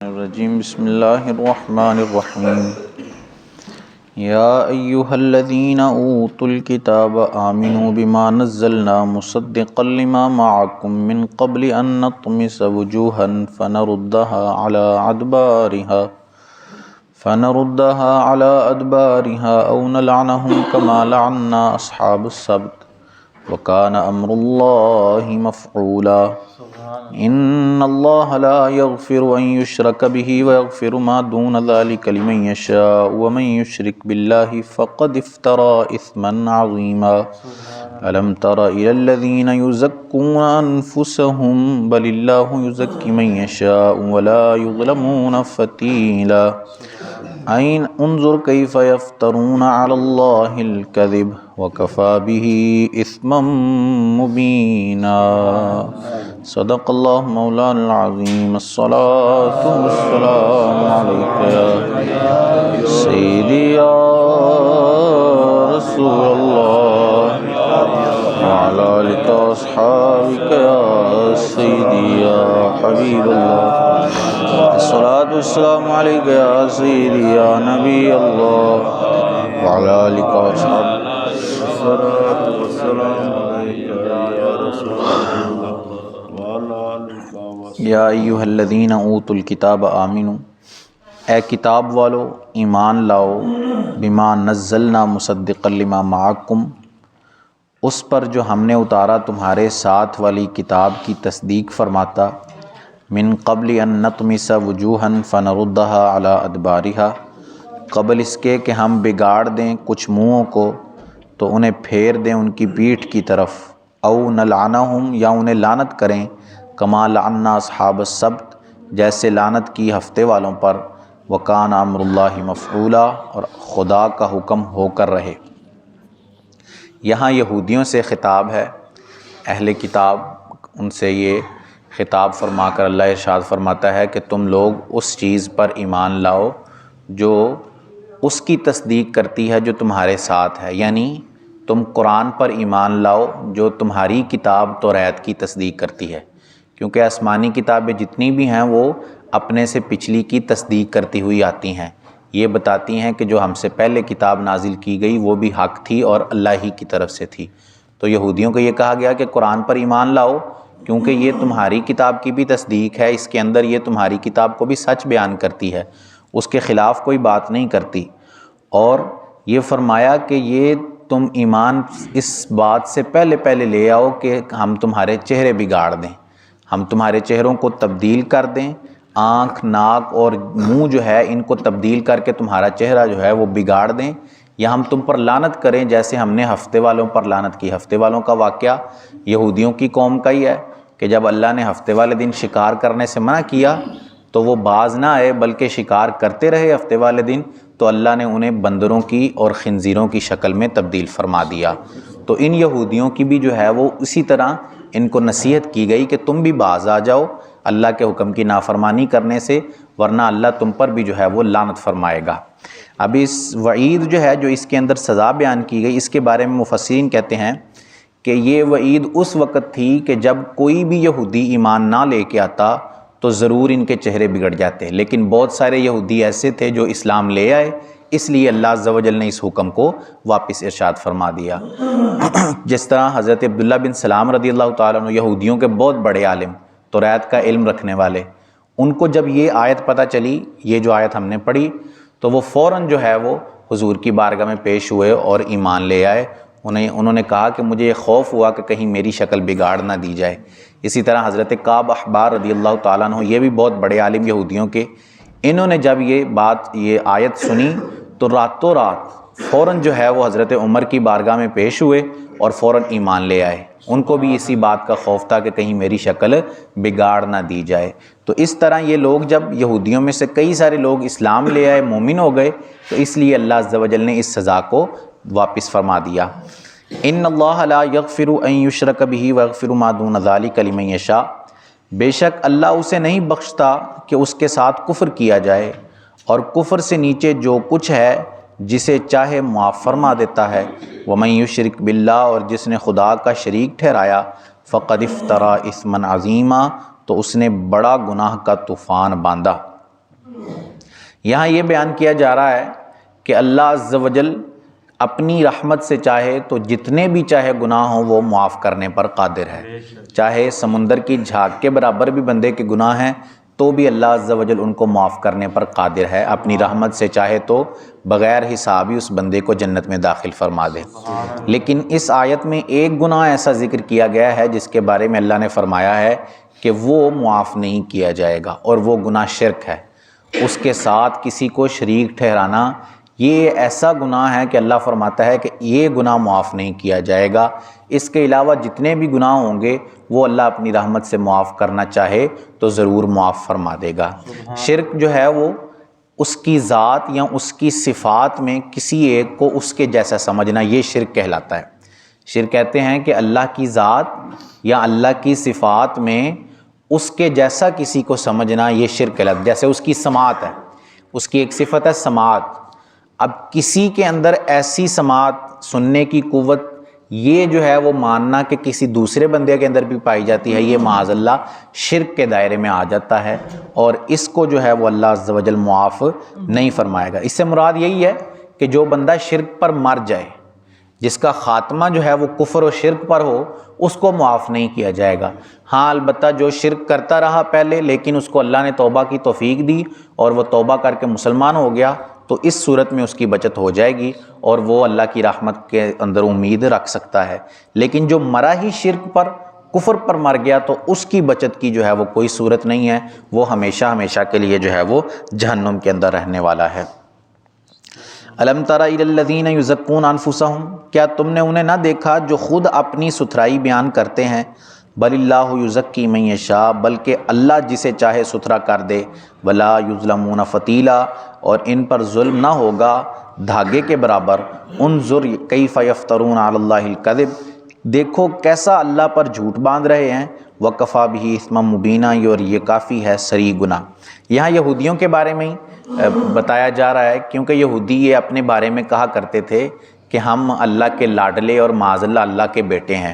الرجیم بسم اللہ الرحمن الرحیم یا ایہا الذین اوتوا الکتاب آمنوا بما نزلنا مصدقا لما معکم من قبل ان نطمس وجوہا فنردها على ادبارها او نلعنهم كما لعنا اصحاب السبت وكان امر الله مفعولا ان اللہ لا یغفر ان یشرک به ویغفر ما دون ذلك لمن یشاء ومن یشرک باللہ فقد افترى اثما عظیما الم تر الى الذین یزکون انفسهم بل اللہ یزکی من یشاء ولا یظلمون فتیلا این انظر کیف یفترون علی اللہ الکذب وکفى به اثما مبینا صدق اللہ مولانا العظیم الصلاة والسلام علیک یا سیدی یا رسول اللہ وعلی آلک واصحابک یا سیدی یا حبیب اللہ الصلاة والسلام علیک یا سیدی یا نبی اللہ وعلی آلک واصحابک الصلاة والسلام علیک یا رسول اللہ یا ایہا الذین اوتوا الکتاب آمنوا، اے کتاب والو ایمان لاؤ، بما نزلنا مصدقا لما معکم، اس پر جو ہم نے اتارا تمہارے ساتھ والی کتاب کی تصدیق فرماتا، من قبل ان نطمس وجوہا فنردها علی ادبارها، قبل اس کے کہ ہم بگاڑ دیں کچھ منہوں کو تو انہیں پھیر دیں ان کی پیٹھ کی طرف، او نلعنہم یا انہیں لعنت کریں، کما لعنا اصحاب السبت جیسے لعنت کی ہفتے والوں پر، وکان امر اللہ مفعولا اور خدا کا حکم ہو کر رہے۔ یہاں یہودیوں سے خطاب ہے، اہل کتاب، ان سے یہ خطاب فرما کر اللہ ارشاد فرماتا ہے کہ تم لوگ اس چیز پر ایمان لاؤ جو اس کی تصدیق کرتی ہے جو تمہارے ساتھ ہے، یعنی تم قرآن پر ایمان لاؤ جو تمہاری کتاب توریت کی تصدیق کرتی ہے، کیونکہ آسمانی کتابیں جتنی بھی ہیں وہ اپنے سے پچھلی کی تصدیق کرتی ہوئی آتی ہیں، یہ بتاتی ہیں کہ جو ہم سے پہلے کتاب نازل کی گئی وہ بھی حق تھی اور اللہ ہی کی طرف سے تھی۔ تو یہودیوں کو یہ کہا گیا کہ قرآن پر ایمان لاؤ کیونکہ یہ تمہاری کتاب کی بھی تصدیق ہے، اس کے اندر یہ تمہاری کتاب کو بھی سچ بیان کرتی ہے، اس کے خلاف کوئی بات نہیں کرتی، اور یہ فرمایا کہ یہ تم ایمان اس بات سے پہلے لے آؤ کہ ہم تمہارے چہرے بگاڑ دیں، ہم تمہارے چہروں کو تبدیل کر دیں، آنکھ، ناک اور منہ جو ہے ان کو تبدیل کر کے تمہارا چہرہ جو ہے وہ بگاڑ دیں، یا ہم تم پر لعنت کریں جیسے ہم نے ہفتے والوں پر لعنت کی۔ ہفتے والوں کا واقعہ یہودیوں کی قوم کا ہی ہے کہ جب اللہ نے ہفتے والے دن شکار کرنے سے منع کیا تو وہ باز نہ آئے بلکہ شکار کرتے رہے ہفتے والے دن، تو اللہ نے انہیں بندروں کی اور خنزیروں کی شکل میں تبدیل فرما دیا۔ تو ان یہودیوں کی بھی جو ہے وہ اسی طرح ان کو نصیحت کی گئی کہ تم بھی باز آ جاؤ اللہ کے حکم کی نافرمانی کرنے سے، ورنہ اللہ تم پر بھی جو ہے وہ لعنت فرمائے گا۔ اب اس وعید جو ہے جو اس کے اندر سزا بیان کی گئی، اس کے بارے میں مفسرین کہتے ہیں کہ یہ وعید اس وقت تھی کہ جب کوئی بھی یہودی ایمان نہ لے کے آتا تو ضرور ان کے چہرے بگڑ جاتے، لیکن بہت سارے یہودی ایسے تھے جو اسلام لے آئے، اس لیے اللہ عز و جل نے اس حکم کو واپس ارشاد فرما دیا۔ جس طرح حضرت عبداللہ بن سلام رضی اللہ تعالیٰ عنہ یہودیوں کے بہت بڑے عالم، توریت کا علم رکھنے والے، ان کو جب یہ آیت پتہ چلی، یہ جو آیت ہم نے پڑھی، تو وہ فوراً جو ہے وہ حضور کی بارگاہ میں پیش ہوئے اور ایمان لے آئے۔ انہوں نے کہا کہ مجھے یہ خوف ہوا کہ کہیں میری شکل بگاڑ نہ دی جائے۔ اسی طرح حضرت کعب احبار رضی اللہ تعالیٰ عنہ، یہ بھی بہت بڑے عالم یہودیوں کے، انہوں نے جب یہ آیت سنی تو راتوں رات فوراً جو ہے وہ حضرت عمر کی بارگاہ میں پیش ہوئے اور فوراً ایمان لے آئے۔ ان کو بھی اسی بات کا خوف تھا کہ کہیں میری شکل بگاڑ نہ دی جائے۔ تو اس طرح یہ لوگ جب یہودیوں میں سے کئی سارے لوگ اسلام لے آئے، مومن ہو گئے، تو اس لیے اللہ عز و جل نے اس سزا کو واپس فرما دیا۔ ان اللہ لا یغفر ان یشرک بہ ویغفر ما دون ذلک لمن یشاء، بے شک اللہ اسے نہیں بخشتا کہ اس کے ساتھ کفر کیا جائے، اور کفر سے نیچے جو کچھ ہے جسے چاہے معاف فرما دیتا ہے۔ ومن یشرک باللہ، اور جس نے خدا کا شریک ٹھہرایا، فقد افترى اثما عظیما، تو اس نے بڑا گناہ کا طوفان باندھا۔ یہاں یہ بیان کیا جا رہا ہے کہ اللہ عز و جل اپنی رحمت سے چاہے تو جتنے بھی چاہے گناہ ہوں وہ معاف کرنے پر قادر ہے۔ چاہے سمندر کی جھاگ کے برابر بھی بندے کے گناہ ہیں تو بھی اللہ عز و جل ان کو معاف کرنے پر قادر ہے، اپنی رحمت سے چاہے تو بغیر حساب ہی اس بندے کو جنت میں داخل فرما دے۔ لیکن اس آیت میں ایک گناہ ایسا ذکر کیا گیا ہے جس کے بارے میں اللہ نے فرمایا ہے کہ وہ معاف نہیں کیا جائے گا، اور وہ گناہ شرک ہے۔ اس کے ساتھ کسی کو شریک ٹھہرانا یہ ایسا گناہ ہے کہ اللہ فرماتا ہے کہ یہ گناہ معاف نہیں کیا جائے گا۔ اس کے علاوہ جتنے بھی گناہ ہوں گے وہ اللہ اپنی رحمت سے معاف کرنا چاہے تو ضرور معاف فرما دے گا۔ شرک جو ہے وہ اس کی ذات یا اس کی صفات میں کسی ایک کو اس کے جیسا سمجھنا، یہ شرک کہلاتا ہے۔ شرک کہتے ہیں کہ اللہ کی ذات یا اللہ کی صفات میں اس کے جیسا کسی کو سمجھنا، یہ شرک کہلاتا ہے۔ جیسے اس کی سماعت ہے، اس کی ایک صفت ہے سماعت، اب کسی کے اندر ایسی سماعت، سننے کی قوت، یہ جو ہے وہ ماننا کہ کسی دوسرے بندے کے اندر بھی پائی جاتی ہے، یہ معاذ اللہ شرک کے دائرے میں آ جاتا ہے، اور اس کو جو ہے وہ اللہ عز و جل معاف نہیں فرمائے گا۔ اس سے مراد یہی ہے کہ جو بندہ شرک پر مر جائے، جس کا خاتمہ جو ہے وہ کفر و شرک پر ہو، اس کو معاف نہیں کیا جائے گا۔ ہاں البتہ جو شرک کرتا رہا پہلے لیکن اس کو اللہ نے توبہ کی توفیق دی اور وہ توبہ کر کے مسلمان ہو گیا تو اس صورت میں اس کی بچت ہو جائے گی اور وہ اللہ کی رحمت کے اندر امید رکھ سکتا ہے۔ لیکن جو مرا ہی شرک پر، کفر پر مر گیا تو اس کی بچت کی جو ہے وہ کوئی صورت نہیں ہے، وہ ہمیشہ ہمیشہ کے لیے جو ہے وہ جہنم کے اندر رہنے والا ہے۔ الم تر الی الذین یزکون انفسہم، کیا تم نے انہیں نہ دیکھا جو خود اپنی ستھرائی بیان کرتے ہیں؟ بل اللہ یزکی من یشاء، بلکہ اللہ جسے چاہے ستھرا کر دے۔ ولا یظلمون فتیلا، اور ان پر ظلم نہ ہوگا دھاگے کے برابر۔ انظر کیف یفترون علی اللہ الکذب، دیکھو کیسا اللہ پر جھوٹ باندھ رہے ہیں۔ وکفیٰ بہ اثما مبینا، اور یہ کافی ہے صریح گناہ۔ یہاں یہودیوں کے بارے میں بتایا جا رہا ہے، کیونکہ یہودی یہ اپنے بارے میں کہا کرتے تھے کہ ہم اللہ کے لاڈلے اور معاذ اللہ کے بیٹے ہیں،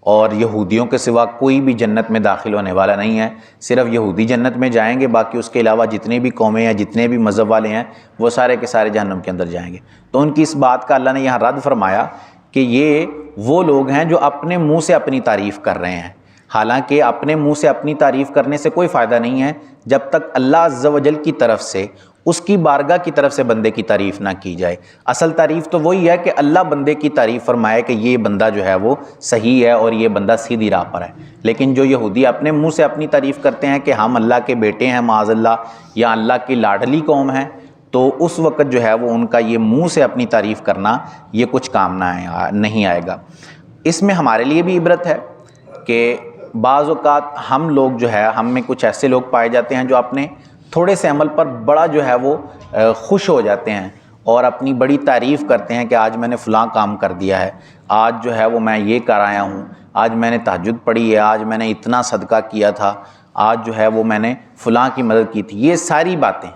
اور یہودیوں کے سوا کوئی بھی جنت میں داخل ہونے والا نہیں ہے، صرف یہودی جنت میں جائیں گے، باقی اس کے علاوہ جتنے بھی قومیں ہیں، جتنے بھی مذہب والے ہیں، وہ سارے کے سارے جہنم کے اندر جائیں گے۔ تو ان کی اس بات کا اللہ نے یہاں رد فرمایا کہ یہ وہ لوگ ہیں جو اپنے منہ سے اپنی تعریف کر رہے ہیں، حالانکہ اپنے منہ سے اپنی تعریف کرنے سے کوئی فائدہ نہیں ہے جب تک اللہ عز و جل کی طرف سے، اس کی بارگاہ کی طرف سے بندے کی تعریف نہ کی جائے۔ اصل تعریف تو وہی ہے کہ اللہ بندے کی تعریف فرمائے کہ یہ بندہ جو ہے وہ صحیح ہے اور یہ بندہ سیدھی راہ پر ہے۔ لیکن جو یہودی اپنے منہ سے اپنی تعریف کرتے ہیں کہ ہم اللہ کے بیٹے ہیں معاذ اللہ، یا اللہ کی لاڈلی قوم ہیں، تو اس وقت جو ہے وہ ان کا یہ منہ سے اپنی تعریف کرنا یہ کچھ کام نہیں آئے گا۔ اس میں ہمارے لیے بھی عبرت ہے کہ بعض اوقات ہم لوگ جو ہے، ہم میں کچھ ایسے لوگ پائے جاتے ہیں جو اپنے تھوڑے سے عمل پر بڑا جو ہے وہ خوش ہو جاتے ہیں اور اپنی بڑی تعریف کرتے ہیں کہ آج میں نے فلاں کام کر دیا ہے، آج جو ہے وہ میں یہ کر آیا ہوں، آج میں نے تہجد پڑھی ہے، آج میں نے اتنا صدقہ کیا تھا، آج جو ہے وہ میں نے فلاں کی مدد کی تھی۔ یہ ساری باتیں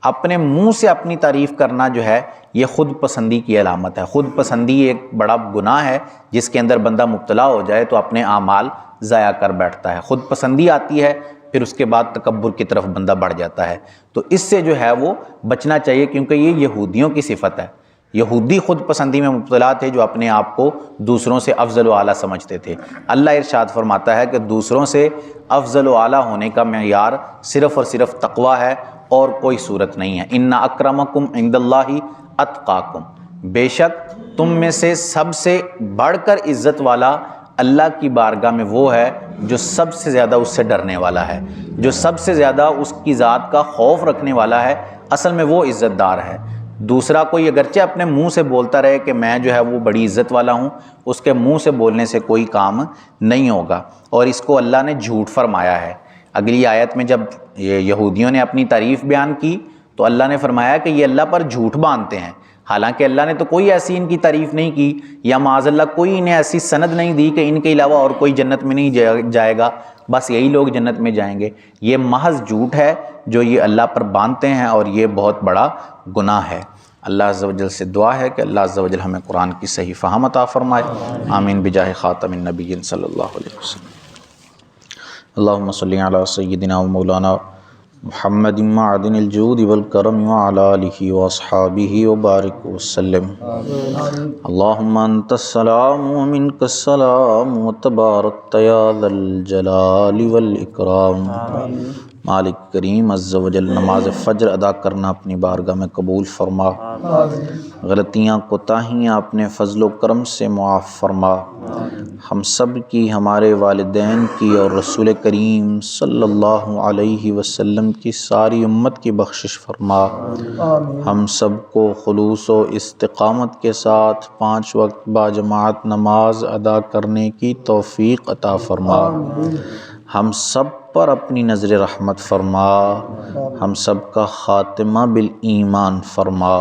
اپنے منہ سے اپنی تعریف کرنا جو ہے یہ خود پسندی کی علامت ہے۔ خود پسندی ایک بڑا گناہ ہے جس کے اندر بندہ مبتلا ہو جائے تو اپنے اعمال ضائع کر بیٹھتا ہے۔ خود پسندی آتی ہے، پھر اس کے بعد تکبر کی طرف بندہ بڑھ جاتا ہے۔ تو اس سے جو ہے وہ بچنا چاہیے، کیونکہ یہ یہودیوں کی صفت ہے۔ یہودی خود پسندی میں مبتلا تھے جو اپنے آپ کو دوسروں سے افضل و اعلیٰ سمجھتے تھے۔ اللہ ارشاد فرماتا ہے کہ دوسروں سے افضل و اعلیٰ ہونے کا معیار صرف اور صرف تقویٰ ہے اور کوئی صورت نہیں ہے۔ ان اکرمکم عند اللہ اتقاکم، بے شک تم میں سے سب سے بڑھ کر عزت والا اللہ کی بارگاہ میں وہ ہے جو سب سے زیادہ اس سے ڈرنے والا ہے، جو سب سے زیادہ اس کی ذات کا خوف رکھنے والا ہے، اصل میں وہ عزت دار ہے۔ دوسرا کوئی اگرچہ اپنے منہ سے بولتا رہے کہ میں جو ہے وہ بڑی عزت والا ہوں، اس کے منہ سے بولنے سے کوئی کام نہیں ہوگا، اور اس کو اللہ نے جھوٹ فرمایا ہے۔ اگلی آیت میں جب یہودیوں نے اپنی تعریف بیان کی تو اللہ نے فرمایا کہ یہ اللہ پر جھوٹ باندھتے ہیں، حالانکہ اللہ نے تو کوئی ایسی ان کی تعریف نہیں کی، یا معاذ اللہ کوئی انہیں ایسی سند نہیں دی کہ ان کے علاوہ اور کوئی جنت میں نہیں جائے گا، بس یہی لوگ جنت میں جائیں گے۔ یہ محض جھوٹ ہے جو یہ اللہ پر باندھتے ہیں، اور یہ بہت بڑا گناہ ہے۔ اللہ عز و جل سے دعا ہے کہ اللہ عز و جل ہمیں قرآن کی صحیح فہم عطا فرمائے۔ آمین بجاہ خاتم النبیین صلی اللہ علیہ وسلم۔ اللہم صلی علی سیدنا و مولانا محمد معدن الجود والکرم وعلى آلہ واصحابہ وبارک وسلم۔ اللہم انت السلام ومنک السلام وتبارکت یا ذا الجلال والاکرام۔ مالک کریم عز و جل نماز فجر ادا کرنا اپنی بارگاہ میں قبول فرما، غلطیاں کوتاہیاں اپنے فضل و کرم سے معاف فرما، ہم سب کی، ہمارے والدین کی اور رسول کریم صلی اللہ علیہ وسلم کی ساری امت کی بخشش فرما۔ ہم سب کو خلوص و استقامت کے ساتھ 5 وقت باجماعت نماز ادا کرنے کی توفیق عطا فرما، ہم سب پر اپنی نظر رحمت فرما، ہم سب کا خاتمہ بالایمان فرما۔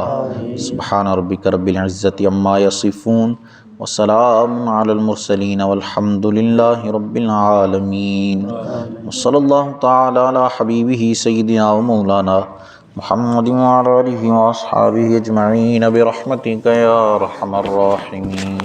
سبحان ربک رب العزت عما یصفون وسلام علی المرسلین والحمد للہ رب العالمین۔ وصلی اللہ تعالی علی حبیبہ سیدنا و مولانا محمد وعلی آلہ واصحابہ اجمعین برحمتک یا ارحم الراحمین۔